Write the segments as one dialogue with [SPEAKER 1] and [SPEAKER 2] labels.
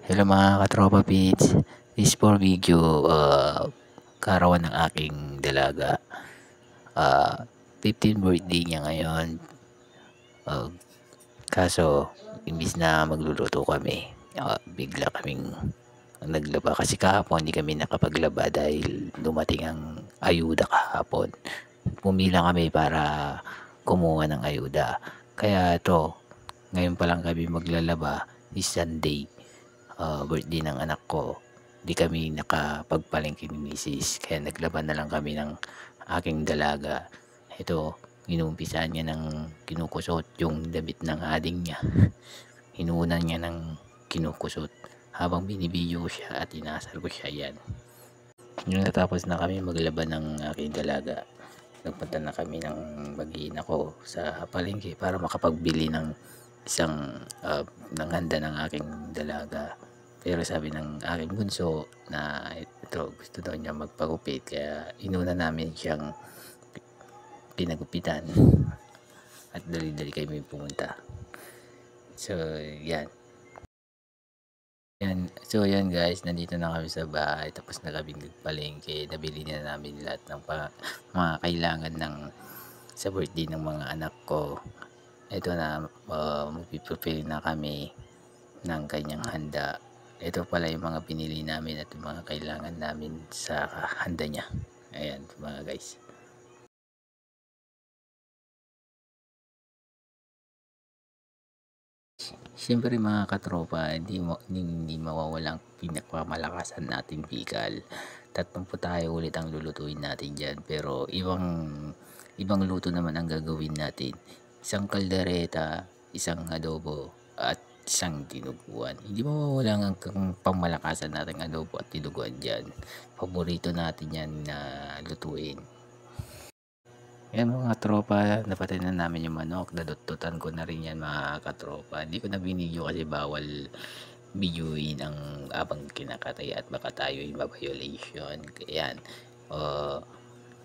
[SPEAKER 1] Hello mga katropa pits. This for video, karawan ng aking dalaga. 15th birthday niya ngayon. Uh, Kaso, imbis na magluluto kami, bigla kaming naglaba. Kasi kahapon hindi kami nakapaglaba dahil dumating ang ayuda kahapon. Pumila kami para kumuha ng ayuda. Kaya ito, ngayon pa lang kami maglalaba, is Sunday. Birthday ng anak ko, di kami nakapagpalengke ni misis, kaya naglaban na lang kami ng aking dalaga. Ito, inumpisahan niya ng kinukusot yung damit ng ading niya. Hinuunan niya ng kinukusot habang binibidyo siya at inasar ko siya. Yan, yung natapos na kami maglaban ng aking dalaga, nagpunta na kami ng mag-iina ko sa palengke para makapagbili ng isang ng handa ng aking dalaga. Pero sabi ng aking bunso na ito, gusto daw niya magpagupit, kaya inuna namin siyang pinagupitan at dali-dali kami pumunta. So yan. So yan guys, nandito na kami sa bahay, tapos na kami nagpalengke. Nabili na namin lahat ng mga kailangan ng sa birthday ng mga anak ko. Ito na, magpiprepare na kami ng kanyang handa. Ito pala yung mga pinili namin at yung mga kailangan namin sa handa niya. Ayan mga guys. Siyempre mga katropa, hindi mawawala ang pinagmamalakasan nating bikal. 30 tayo ulit ang lulutuin natin dyan. Pero ibang luto naman ang gagawin natin. Isang kaldereta, isang adobo, at isang dinuguan. Hindi mawawala ang pangmalakasan nating adobo at dinuguan dyan. Paborito natin yan na lutuin. Yan mga tropa, napatay na namin yung manok. Dadututan ko na rin yan mga katropa. Hindi ko na binidyo kasi bawal videoin ang abang kinakatay at baka tayo yung violation. Yan.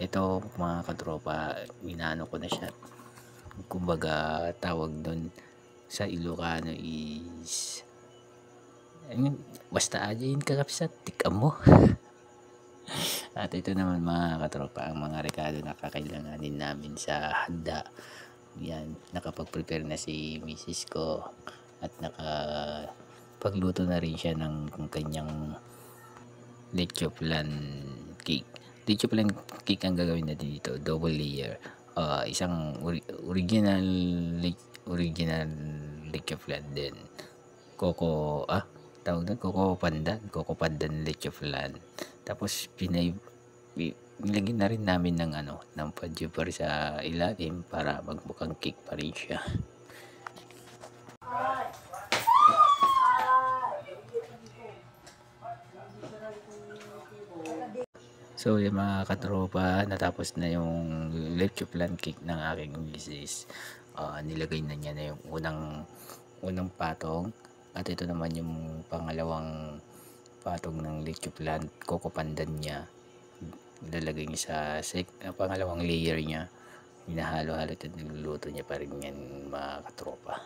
[SPEAKER 1] Ito mga katropa, minano ko na siya. Kumbaga tawag doon sa Ilocano is basta ajayin kakapsat, tikam mo. At ito naman mga katropa, ang mga rekado na kakailanganin namin sa handa. Yan, nakapag-prepare na si misis ko at nakapagluto na rin siya ng kanyang leche flan cake. Leche flan cake ang gagawin natin dito, double layer. Isang original leche flan din. Tawag na coco pandan leche flan. Tapos nilagyan na rin namin ng pajuper sa ilalim para magmukhang cake pa rin siya. So yung mga katropa, natapos na yung leche flan cake ng aking misis. Nilagay na niya na yung unang patong, at ito naman yung pangalawang patong ng leche flan coco pandan niya. Lalagay niya sa pangalawang layer niya. Hinahalo-halo at niluluto niya pa rin yan mga katropa.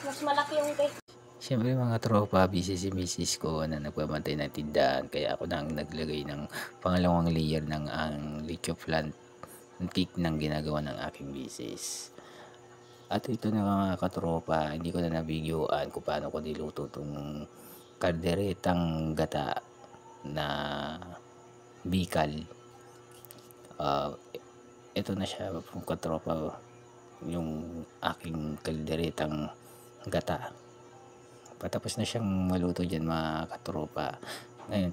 [SPEAKER 2] Mas malaki yung cake.
[SPEAKER 1] Siyempre mga tropa, busy si misis ko na nagpapantay ng tindahan, kaya ako nang naglagay ng pangalawang layer ng ang leche flan cake ng ginagawa ng aking misis. At ito na mga katropa, hindi ko na nabidyoan kung paano ko niluto itong kalderetang gata na bikal. Ito na siya mga katropa, yung aking kalderetang gata. Patapos na siyang maluto dyan mga katropa. Ngayon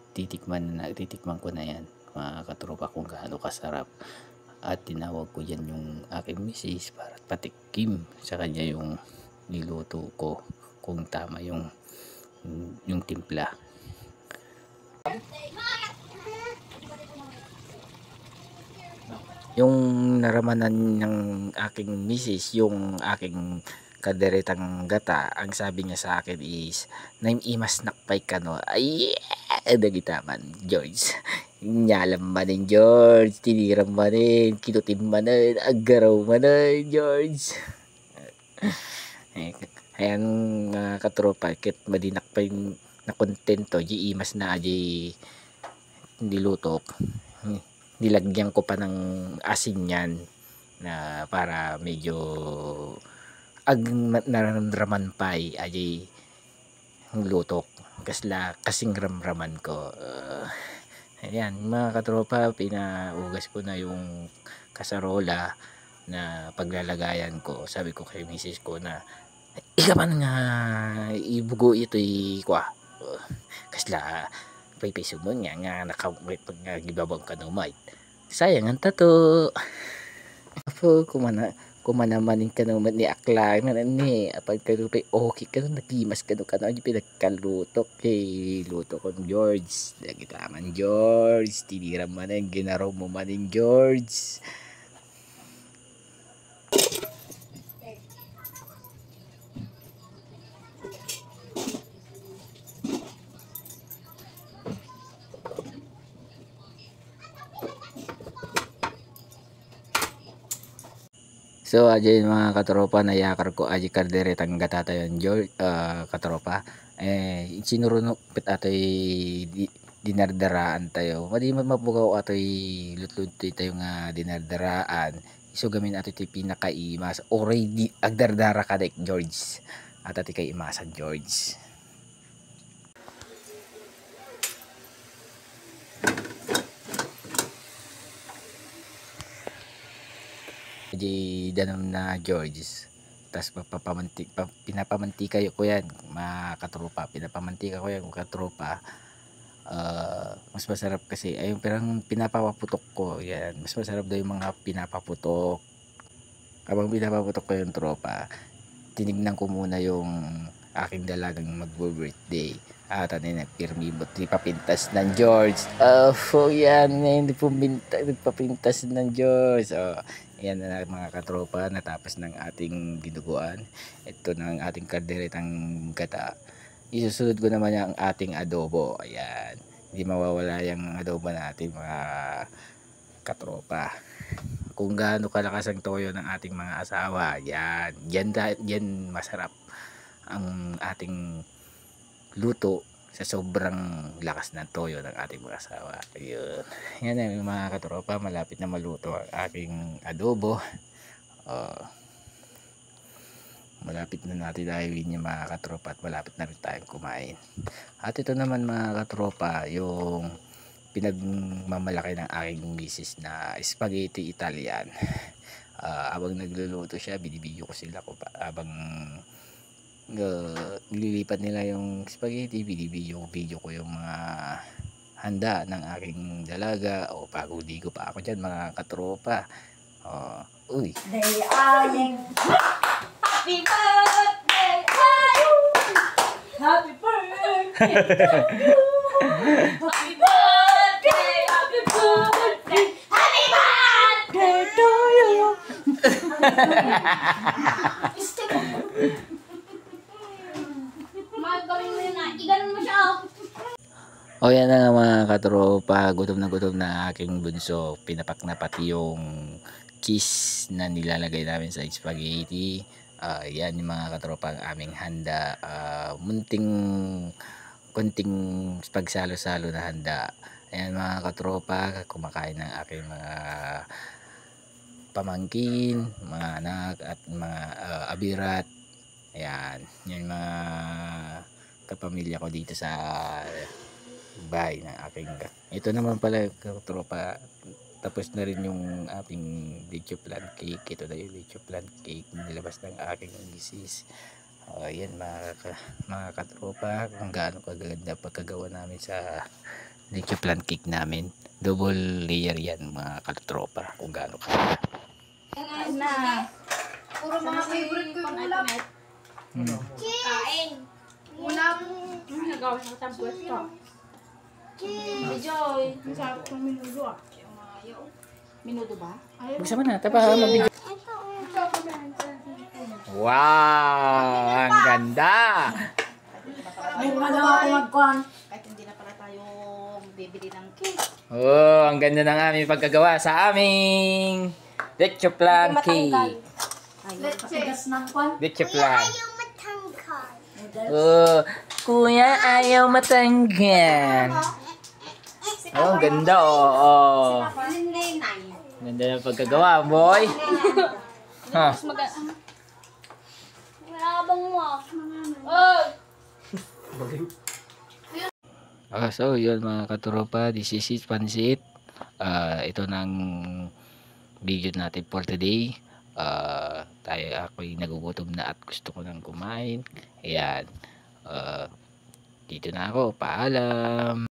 [SPEAKER 1] titikman ko na yan mga katropa kung gaano kasarap. At tinawag ko dyan yung aking misis para patikim sa kanya yung niluto ko, kung tama yung timpla. Yung naramanan ng aking misis yung aking kalderetang gata, ang sabi niya sa akin is, "Naim imas nakpay ka no." Ay, Kita man, George. Nyalam manin, George. Tiniram manin. Kinutin manin. Agaraw manin, George. Ayan mga katropa, kit madinak pa yung nakontento, di imas na di nilutok. Nilagyan ko pa ng asin yan na para medyo nararamdaman pa ay lutok kasing ramraman ko. Ayan mga katropa, pinaugas ko na yung kasarola na paglalagayan ko. Sabi ko kay misis ko na ika man nga ibugo ito kwa kasla piso mo nga nakagibabang ka ng might sayang ang tato apo kumanaman ka naman ni akla na ni apag ka pa okay ka nung nagimas ka nung ka nung pinagkalutok luto kong George kita man George tinira man ang ginaraw mo man George. So aja mga katropa nayakar ko aja kardere tangga tatayon George katropa sinurunok pit atoy dinardaraan tayo madi mapugaw atoy lutlutoy tayo nga dinardaraan iso gamin atoy ti pinakaimas already agdardara ka dek George at ati kay imasan George. Di danom na George tas pinapamantika ko yan mga katropa, pinapamantika ko yan mga katropa. Mas masarap kasi ay yung pirang pinapaputok ko yan, mas masarap daw yung mga pinapaputok. Habang pinapaputok ko yung tropa, tinignan ko muna yung aking dalagang magbo-birthday at ano na pirmi bot papintas ng George. Yan hindi nagpapintas ng George. Yan na mga katropa, natapos ng ating dinuguan. Ito na ang ating kalderetang gata. Isusunod ko naman yung ating adobo. Ayan, hindi mawawala yung adobo natin mga katropa. Kung gaano kalakas ang toyo ng ating mga asawa, yan masarap ang ating luto sa sobrang lakas ng toyo ng ating mga asawa. Ayun. Yan na mga katropa, malapit na maluto ang aking adobo. Malapit na natin dahilin yung mga katropa at malapit na rin tayong kumain. At ito naman mga katropa, yung pinagmamalaki ng aking misis na spaghetti Italian. Habang nagluluto siya, binibidyo ko sila habang nililipat nila yung spaghetti, video ko yung mga handa ng aking dalaga. Pagudi ko pa ako dyan mga katropa. Uy,
[SPEAKER 2] They are happy birthday to you. Happy birthday to you. Happy birthday, happy birthday, happy birthday to you. Gawin mo yun na, iganon mo siya.
[SPEAKER 1] yan na mga katropa, gutom na aking bunso. Pinapak na pati yung cheese na nilalagay namin sa spaghetti. Yan yung mga katropa ang aming handa. Konting pagsalo-salo na handa. Ayan mga katropa, kumakain ng aking mga pamangkin, mga anak at mga abirat. Ayan, yung mga kapamilya ko dito sa bahay ng aking ito naman pala katropa, tapos na rin yung ating leche plan cake. Ito na yung leche plan cake nilabas ng aking misis. Yan mga katropa, kung gaano kaganda pagkagawa namin sa leche plan cake namin. Double layer yan mga katropa, kung gaano kaganda.
[SPEAKER 2] Puro mga favorite ko yung ulam. Kain. Ulam. Nagawa sa tablet ko. Joy. Masarap ng minudo Minudo ba?
[SPEAKER 1] Gusto mo na, mabigyan. Wow! Ang ganda!
[SPEAKER 2] Ay, wala ako magkuhan. Kahit hindi na pala tayo bibili ng cake.
[SPEAKER 1] Oh, ang ganda ng aming pagkagawa sa aming leche flan cake.
[SPEAKER 2] Patigas ng kwan.
[SPEAKER 1] Leche flan. Oh, kuya ayaw matanggal. Oh, ganda oh. Ganda ng pagkagawa, boy. Ha.
[SPEAKER 2] Malabang mo. Oh!
[SPEAKER 1] So, yun mga katropa, this is it, Pansit. Ito ng video natin for today. Ako'y nagugutom na at gusto ko nang kumain. Ayan. Dito na ako. Paalam.